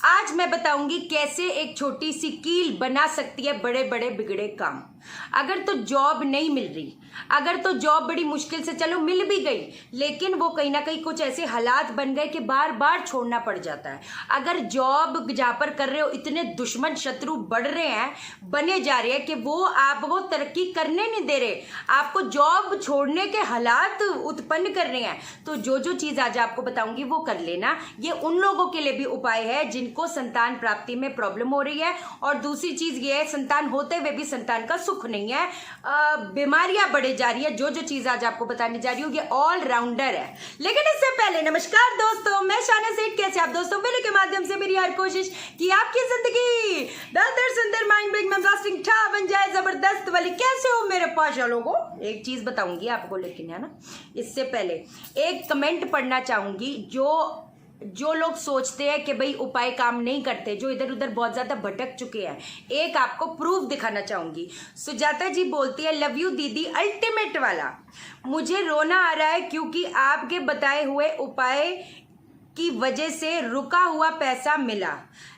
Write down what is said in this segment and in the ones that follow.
आज मैं बताऊंगी कैसे एक छोटी सी कील बना सकती है बड़े बड़े बिगड़े काम। अगर तो जॉब नहीं मिल रही, अगर तो जॉब बड़ी मुश्किल से चलो मिल भी गई, लेकिन वो कहीं ना कहीं कुछ ऐसे हालात बन गए कि बार बार छोड़ना पड़ जाता है। अगर जॉब जहाँ पर कर रहे हो इतने दुश्मन शत्रु बढ़ रहे हैं, बने जा रहे हैं कि वो आपको तरक्की करने नहीं दे रहे, आपको जॉब छोड़ने के हालात उत्पन्न कर रहे हैं, तो जो जो चीज आज आपको बताऊंगी वो कर लेना। ये उन लोगों के लिए भी उपाय है जिनको संतान प्राप्ति में प्रॉब्लम हो रही है, और दूसरी चीज ये है संतान होते हुए भी संतान का सुख नहीं है, बीमारियां बढ़े जा रही है। जो जो चीज आज आपको बताने जा रही हूँ ये ऑल राउंडर है। लेकिन इससे पहले नमस्कार दोस्तों, मैं शाना सेठ। कैसे आप दोस्तों? वीडियो के माध्यम से मेरी हर कोशिश कि आपकी जिंदगी बेहतर सुंदर माइंड ब्रेक में ब्लास्टिंग ठा बन जाए, जबरदस्त वाली। कैसे हो मेरे पास लोगों? एक चीज बताऊंगी आपको, लेकिन है ना, इससे पहले एक कमेंट पढ़ना चाहूंगी। जो लोग सोचते हैं कि भाई उपाय काम नहीं करते, जो इधर उधर बहुत ज्यादा भटक चुके हैं, एक आपको प्रूफ दिखाना चाहूंगी। सुजाता जी बोलती है, लव यू दीदी अल्टीमेट वाला, मुझे रोना आ रहा है क्योंकि आपके बताए हुए उपाय की वजह से रुका हुआ पैसा मिला।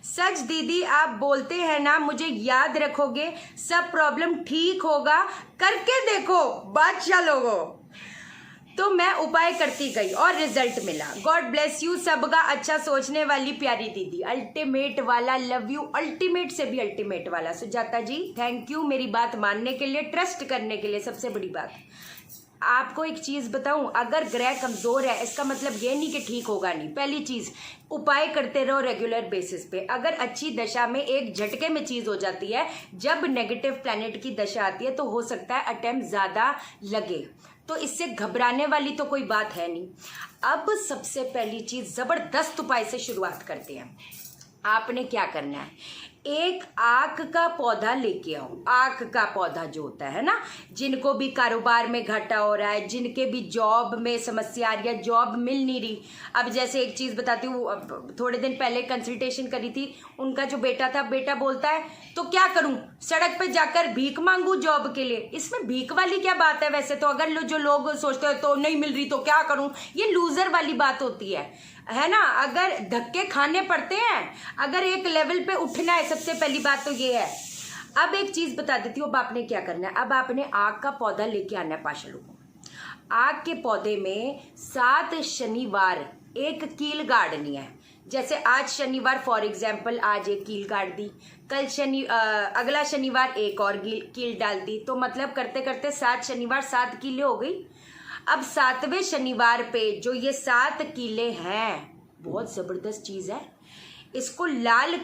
सच दीदी आप बोलते हैं ना, मुझे याद रखोगे, सब प्रॉब्लम ठीक होगा, करके देखो बादशाह लोगों। तो मैं उपाय करती गई और रिजल्ट मिला। गॉड ब्लेस यू, सबका अच्छा सोचने वाली प्यारी दीदी, अल्टीमेट वाला, लव यू, अल्टीमेट से भी अल्टीमेट वाला। सुजाता जी थैंक यू मेरी बात मानने के लिए, ट्रस्ट करने के लिए। सबसे बड़ी बात आपको एक चीज बताऊं, अगर ग्रह कमजोर है इसका मतलब ये नहीं कि ठीक होगा नहीं। पहली चीज, उपाय करते रहो रेगुलर बेसिस पे। अगर अच्छी दशा में एक झटके में चीज हो जाती है, जब नेगेटिव प्लैनेट की दशा आती है तो हो सकता है अटेम्प्ट ज्यादा लगे, तो इससे घबराने वाली तो कोई बात है नहीं। अब सबसे पहली चीज, जबरदस्त उपाय से शुरुआत करते हैं। आपने क्या करना है, एक आक का पौधा लेके आओ। आक का पौधा जो होता है ना, जिनको भी कारोबार में घाटा हो रहा है, जिनके भी जॉब में समस्या आ रही है, जॉब मिल नहीं रही। अब जैसे एक चीज बताती हूँ, थोड़े दिन पहले कंसल्टेशन करी थी, उनका जो बेटा था, बेटा बोलता है तो क्या करूं, सड़क पे जाकर भीख मांगू जॉब के लिए। इसमें भीख वाली क्या बात है? वैसे तो अगर जो लोग सोचते हैं तो नहीं मिल रही तो क्या करूं, ये लूजर वाली बात होती है ना। अगर धक्के खाने पड़ते हैं, अगर एक लेवल पे उठना है, सबसे पहली बात तो ये है। अब एक चीज बता देती हूँ, अब आपने क्या करना है। अब आपने आग का पौधा लेके आना है पाशलों को। आग के पौधे में 7 शनिवार एक कील गाड़नी है। जैसे आज शनिवार फॉर एग्जाम्पल, आज एक कील गाड़ दी, कल अगला शनिवार एक और कील डाल दी, तो मतलब करते करते 7 शनिवार 7 कीलें हो गई। अब 7वें शनिवार पे जो ये 7 कीले हैं, बहुत जबरदस्त चीज है। इसको लाल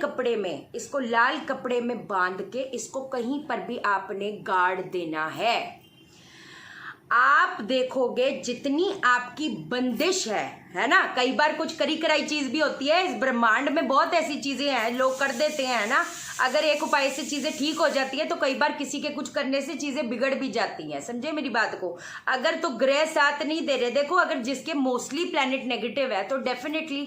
कपड़े में बांध के इसको कहीं पर भी आपने गाड़ देना है। आप देखोगे जितनी आपकी बंदिश है ना, कई बार कुछ करी कराई चीज भी होती है। इस ब्रह्मांड में बहुत ऐसी चीजें हैं लोग कर देते हैं ना। अगर एक उपाय से चीजें ठीक हो जाती है तो कई बार किसी के कुछ करने से चीजें बिगड़ भी जाती हैं। समझे मेरी बात को? अगर तो ग्रह साथ नहीं दे रहे, देखो अगर जिसके मोस्टली प्लैनेट नेगेटिव है तो डेफिनेटली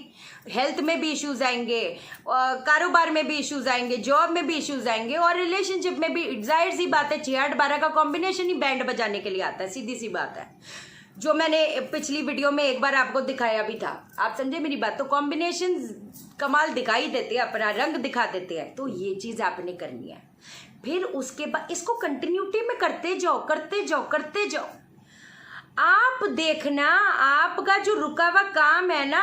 हेल्थ में भी इश्यूज आएंगे, कारोबार में भी इश्यूज आएंगे, जॉब में भी इश्यूज आएंगे, और रिलेशनशिप में भी। जाहिर सी बात है, 6 8 12 का कॉम्बिनेशन ही बैंड बजाने के लिए आता है, सीधी सी बात है। जो मैंने पिछली वीडियो में एक बार आपको दिखाया भी था, आप समझे मेरी बात? तो कॉम्बिनेशन कमाल दिखाई देते हैं, अपना रंग दिखा देते हैं। तो ये चीज आपने करनी है। फिर उसके बाद इसको कंटिन्यूटी में करते जाओ। आप देखना, आपका जो रुका हुआ काम है ना,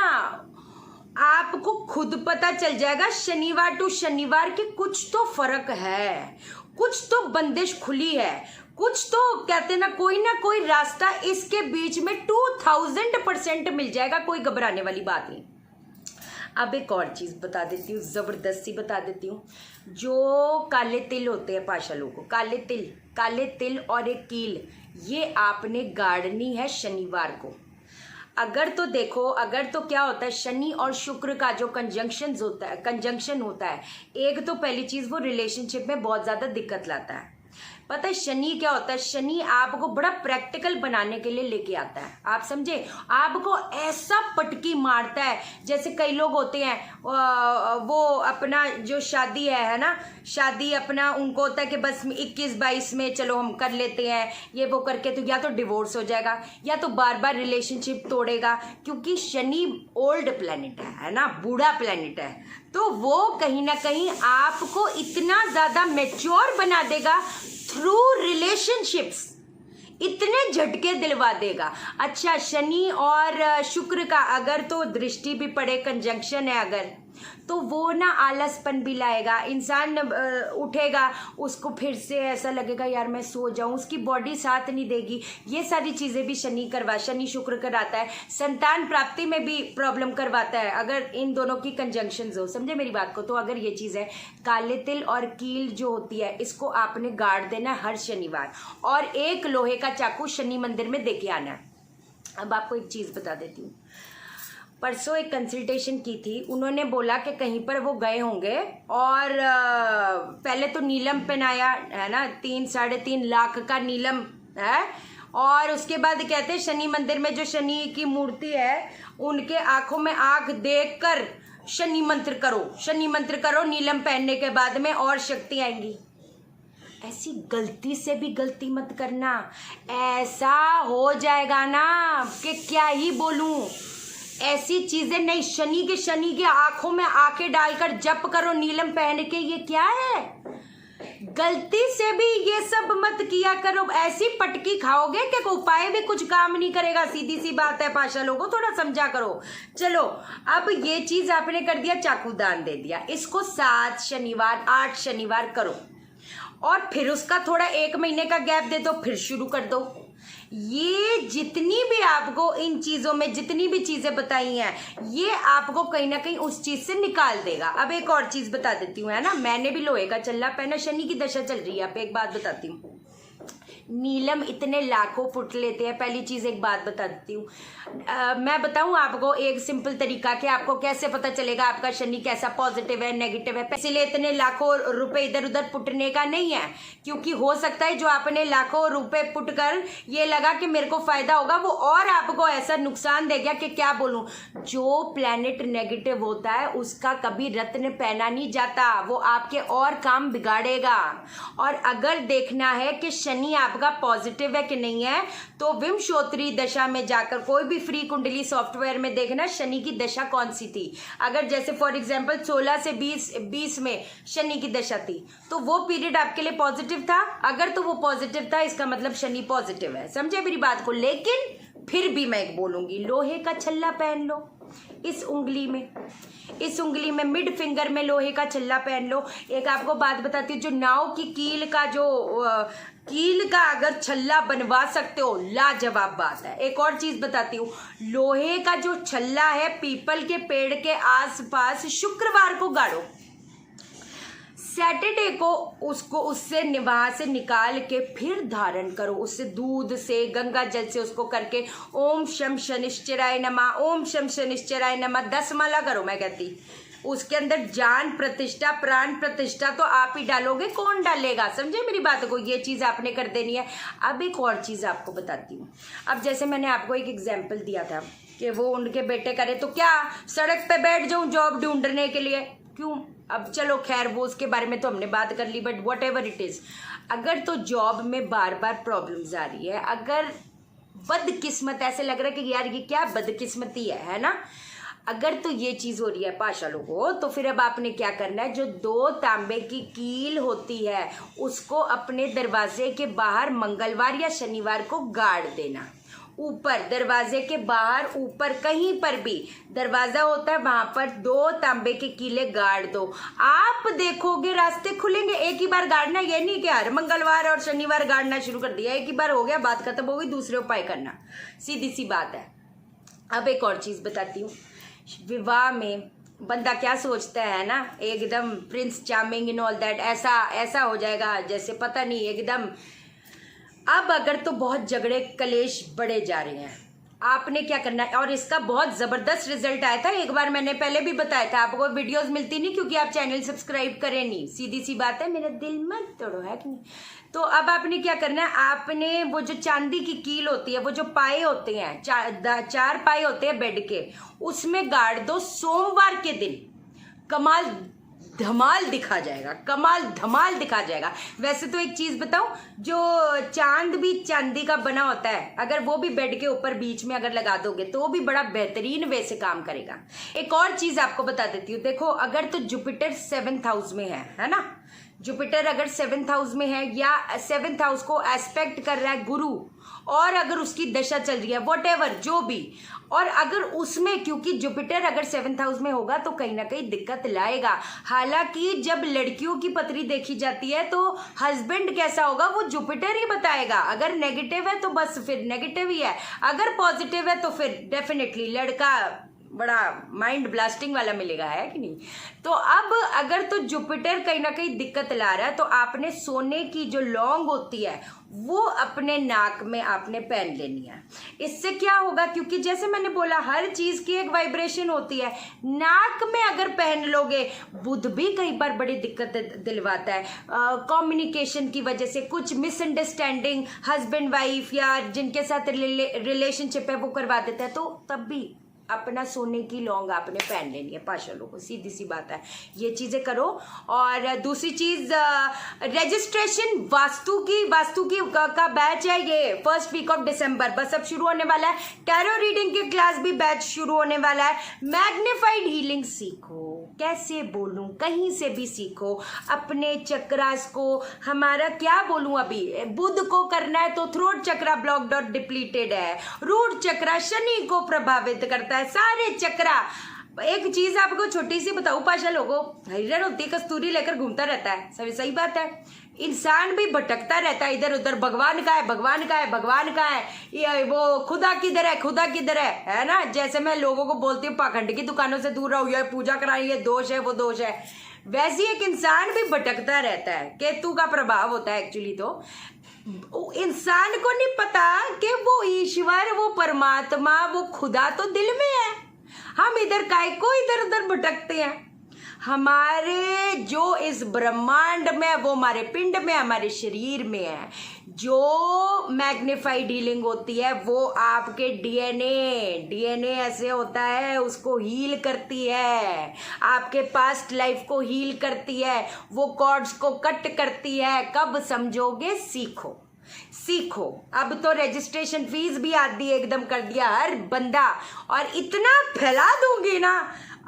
आपको खुद पता चल जाएगा शनिवार टू शनिवार की कुछ तो फर्क है, कुछ तो बंदिश खुली है, कुछ तो कहते ना कोई रास्ता इसके बीच में 2000% मिल जाएगा। कोई घबराने वाली बात नहीं। अब एक और चीज बता देती हूँ, जबरदस्ती बता देती हूँ। जो काले तिल होते हैं पाशालों को, काले तिल और एक कील, ये आपने गाड़नी है शनिवार को। अगर तो देखो, अगर तो क्या होता है, शनि और शुक्र का जो कंजंक्शन होता है, एक तो पहली चीज वो रिलेशनशिप में बहुत ज्यादा दिक्कत लाता है। पता है शनि क्या होता है? शनि आपको बड़ा प्रैक्टिकल बनाने के लिए लेके आता है, आप समझे? आपको ऐसा पटकी मारता है, जैसे कई लोग होते हैं वो अपना जो शादी है ना, शादी अपना उनको होता है कि बस 21-22 में चलो हम कर लेते हैं, ये वो करके तो या तो डिवोर्स हो जाएगा या तो बार बार रिलेशनशिप तोड़ेगा, क्योंकि शनि ओल्ड प्लेनेट है ना, बूढ़ा प्लेनेट है। तो वो कहीं ना कहीं आपको इतना ज़्यादा मैच्योर बना देगा थ्रू रिलेशनशिप्स, इतने झटके दिलवा देगा। अच्छा, शनि और शुक्र का अगर तो दृष्टि भी पड़े, कंजंक्शन है अगर, तो वो ना आलसपन भी लाएगा, इंसान उठेगा उसको फिर से ऐसा लगेगा यार मैं सो जाऊं, उसकी बॉडी साथ नहीं देगी। ये सारी चीज़ें भी शनि शुक्र कराता है। संतान प्राप्ति में भी प्रॉब्लम करवाता है अगर इन दोनों की कंजंक्शन हो, समझे मेरी बात को? तो अगर ये चीज़ है, काले तिल और कील जो होती है इसको आपने गाड़ देना हर शनिवार, और एक लोहे का चाकू शनि मंदिर में देके आना है। अब आपको एक चीज़ बता देती हूँ, परसों एक कंसल्टेशन की थी, उन्होंने बोला कि कहीं पर वो गए होंगे और पहले तो नीलम पहनाया है ना, 3-3.5 लाख का नीलम है, और उसके बाद कहते हैं शनि मंदिर में जो शनि की मूर्ति है उनके आंखों में आंख देखकर शनि मंत्र करो, नीलम पहनने के बाद में और शक्ति आएंगी। ऐसी गलती से भी गलती मत करना, ऐसा हो जाएगा ना कि क्या ही बोलूं। ऐसी चीजें नहीं, शनि के आंखों में आंखें डालकर जप करो नीलम पहन के, ये क्या है? गलती से भी ये सब मत किया करो, ऐसी पटकी खाओगे कि उपाय भी कुछ काम नहीं करेगा। सीधी सी बात है, पाशा लोगों थोड़ा समझा करो। चलो, अब ये चीज आपने कर दिया, चाकू दान दे दिया, इसको 7 शनिवार 8 शनिवार करो, और फिर उसका थोड़ा 1 महीने का गैप दे दो, फिर शुरू कर दो। ये जितनी भी आपको इन चीज़ों में जितनी भी चीज़ें बताई हैं, ये आपको कहीं ना कहीं उस चीज़ से निकाल देगा। अब एक और चीज़ बता देती हूँ, है ना, मैंने भी लोहे का चल्ला पहना, शनि की दशा चल रही है। अब एक बात बताती हूँ, नीलम इतने लाखों फुट लेते हैं। पहली चीज़ एक बात बता देती हूँ, मैं बताऊँ आपको एक सिंपल तरीका कि आपको कैसे पता चलेगा आपका शनि कैसा पॉजिटिव है नेगेटिव है। इसीलिए इतने लाखों रुपए इधर उधर पुटने का नहीं है, क्योंकि हो सकता है जो आपने लाखों रुपए पुट कर ये लगा कि मेरे को फायदा होगा, वो और आपको ऐसा नुकसान दे गया कि क्या बोलूँ। जो प्लैनेट नेगेटिव होता है उसका कभी रत्न पहना नहीं जाता, वो आपके और काम बिगाड़ेगा। और अगर देखना है कि शनि आपका पॉजिटिव है कि नहीं है, तो विमशोत्री दशा में जाकर कोई भी फ्री कुंडली सॉफ्टवेयर में देखना शनि की दशा कौन सी थी। अगर जैसे फॉर एग्जांपल 16 से 20 में शनि की दशा थी, तो वो पीरियड आपके लिए पॉजिटिव था। अगर तो वो पॉजिटिव था, इसका मतलब शनि पॉजिटिव है, समझे मेरी बात को। लेकिन फिर भी मैं एक बोलूंगी, लोहे का छल्ला पहन लो इस उंगली में, मिड फिंगर में लोहे का छल्ला पहन लो। एक आपको बात बताती हूँ, जो नाव की कील का अगर छल्ला बनवा सकते हो, लाजवाब बात है। एक और चीज बताती हूँ, लोहे का जो छल्ला है पीपल के पेड़ के आसपास शुक्रवार को गाड़ो, सैटरडे को उसको उससे वहाँ से निकाल के फिर धारण करो, उससे दूध से गंगा जल से उसको करके ओम शम शनिश्चराय नमः, ओम शम शनिश्चराय नमः 10 माला करो। मैं कहती उसके अंदर जान प्रतिष्ठा प्राण प्रतिष्ठा तो आप ही डालोगे, कौन डालेगा, समझे मेरी बात को। ये चीज़ आपने कर देनी है। अब एक और चीज़ आपको बताती हूँ, अब जैसे मैंने आपको एक एग्जाम्पल दिया था कि वो उनके बेटे करे तो क्या सड़क पे बैठ जाऊँ जॉब ढूंढने के लिए, क्यों? अब चलो खैर वो उसके बारे में तो हमने बात कर ली, but whatever it is, अगर तो जॉब में बार बार प्रॉब्लम्स आ रही है, अगर बदकिस्मत ऐसे लग रहा है कि यार ये क्या बदकिस्मती है ना, अगर तो ये चीज़ हो रही है पाशा लोगों, तो फिर अब आपने क्या करना है, जो 2 तांबे की कील होती है उसको अपने दरवाजे के बाहर मंगलवार या शनिवार को गाड़ देना। ऊपर दरवाजे के बाहर, ऊपर कहीं पर भी दरवाजा होता है वहां पर 2 तांबे के कीले गाड़ दो, आप देखोगे रास्ते खुलेंगे। एक ही बार गाड़ना, ये नहीं कि यार मंगलवार और शनिवार गाड़ना शुरू कर दिया, एक ही बार हो गया, बात खत्म हो गई, दूसरे उपाय करना, सीधी सी बात है। अब एक और चीज बताती हूँ, विवाह में बंदा क्या सोचता है ना, एकदम Prince charming in all that, ऐसा हो जाएगा जैसे पता नहीं एकदम। अब अगर तो बहुत झगड़े कलेश बढ़े जा रहे हैं, आपने क्या करना है, और इसका बहुत जबरदस्त रिजल्ट आया था। एक बार मैंने पहले भी बताया था, आपको वीडियोस मिलती नहीं क्योंकि आप चैनल सब्सक्राइब करें नहीं, सीधी सी बात है, मेरा दिल मत तोड़ो, है कि नहीं। तो अब आपने क्या करना है, आपने वो जो चांदी की कील होती है, वो जो पाए होते हैं, चार पाए होते हैं बेड के, उसमें गाड़ दो। सोमवार के दिन कमाल धमाल दिखा जाएगा, कमाल धमाल दिखा जाएगा। वैसे तो एक चीज बताऊं, जो चांद भी चांदी का बना होता है, अगर वो भी बेड के ऊपर बीच में अगर लगा दोगे तो वो भी बड़ा बेहतरीन वे से काम करेगा। एक और चीज आपको बता देती हूँ, देखो अगर तो जुपिटर 7th हाउस में है ना, जुपिटर अगर 7th हाउस में है या 7th हाउस को एस्पेक्ट कर रहा है गुरु, और अगर उसकी दशा चल रही है व्हाटएवर जो भी, और अगर उसमें, क्योंकि जुपिटर अगर 7th हाउस में होगा तो कहीं ना कहीं दिक्कत लाएगा। हालांकि जब लड़कियों की पत्री देखी जाती है तो हस्बैंड कैसा होगा वो जुपिटर ही बताएगा। अगर नेगेटिव है तो बस फिर नेगेटिव ही है, अगर पॉजिटिव है तो फिर डेफिनेटली लड़का बड़ा माइंड ब्लास्टिंग वाला मिलेगा, है कि नहीं। तो अब अगर तो जुपिटर कहीं ना कहीं दिक्कत ला रहा है तो आपने सोने की जो लौंग होती है वो अपने नाक में आपने पहन लेनी है। इससे क्या होगा, क्योंकि जैसे मैंने बोला हर चीज की एक वाइब्रेशन होती है, नाक में अगर पहन लोगे, बुध भी कई बार बड़ी दिक्कत दिलवाता है, कम्युनिकेशन की वजह से कुछ मिसअंडरस्टैंडिंग हस्बैंड वाइफ या जिनके साथ रिलेशनशिप है वो करवा देता है, तो तब भी अपना सोने की लौंग आपने पहन लेनी है पाशलों को, सीधी सी बात है, ये चीजें करो। और दूसरी चीज, रजिस्ट्रेशन वास्तु की का बैच है, ये 1st वीक ऑफ दिसंबर बस अब शुरू होने वाला है। टैरो रीडिंग की क्लास भी बैच शुरू होने वाला है। मैग्नीफाइड हीलिंग सीखो, कैसे बोलूं, कहीं से भी सीखो, अपने चक्रास को, हमारा क्या बोलूं, अभी बुध को करना है तो थ्रोट चक्रा ब्लॉक्ड और डिप्लीटेड है, रूट चक्रा शनि को प्रभावित करता है, सारे चक्रा। एक चीज आपको छोटी सी बताऊं, पाशा लोगों, हिरन होती है कस्तूरी लेकर घूमता रहता है, सही बात है। इंसान भी भटकता रहता है इधर उधर, भगवान का है, भगवान का है, भगवान का है, ये वो खुदा किधर है, खुदा किधर है ना। जैसे मैं लोगों को बोलती हूँ पाखंड की दुकानों से दूर रहो, ये पूजा कराई, ये दोष है, वो दोष है, वैसे एक इंसान भी भटकता रहता है, केतु का प्रभाव होता है एक्चुअली। तो इंसान को नहीं पता कि वो ईश्वर, वो परमात्मा, वो खुदा तो दिल में है। हम इधर काय को इधर उधर भटकते हैं। हमारे जो इस ब्रह्मांड में, वो हमारे पिंड में, हमारे शरीर में है। जो मैग्नीफाइड हीलिंग होती है वो आपके डीएनए ऐसे होता है, उसको हील करती है, आपके पास्ट लाइफ को हील करती है, वो कॉर्ड्स को कट करती है। कब समझोगे, सीखो। अब तो रजिस्ट्रेशन फीस भी आधी एकदम कर दिया हर बंदा, और इतना फैला दूंगी ना,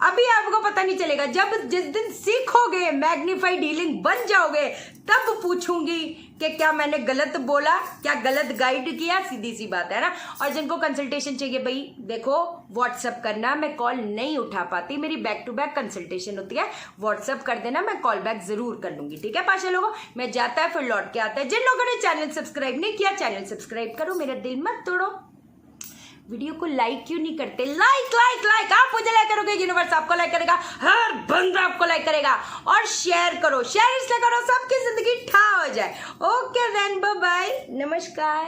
अभी आपको पता नहीं चलेगा। जिस दिन सीखोगे, मैग्नीफाइड हीलिंग बन जाओगे, तब पूछूंगी कि क्या मैंने गलत बोला, क्या गलत गाइड किया, सीधी सी बात है ना। और जिनको कंसल्टेशन चाहिए भाई देखो, व्हाट्सअप करना, मैं कॉल नहीं उठा पाती, मेरी बैक टू बैक कंसल्टेशन होती है, व्हाट्सअप कर देना, मैं कॉल बैक जरूर कर लूंगी, ठीक है पाशा लोगों। मैं जाता है फिर लौट के आता है। जिन लोगों ने चैनल सब्सक्राइब नहीं किया, चैनल सब्सक्राइब करो, मेरा दिल मत तोड़ो। वीडियो को लाइक क्यों नहीं करते? लाइक आप मुझे लाइक करोगे, यूनिवर्स आपको लाइक करेगा, हर बंदा आपको लाइक करेगा। और शेयर करो, शेयर इसलिए करो सबकी जिंदगी ठा हो जाए। ओके देन, बाय बाय, नमस्कार।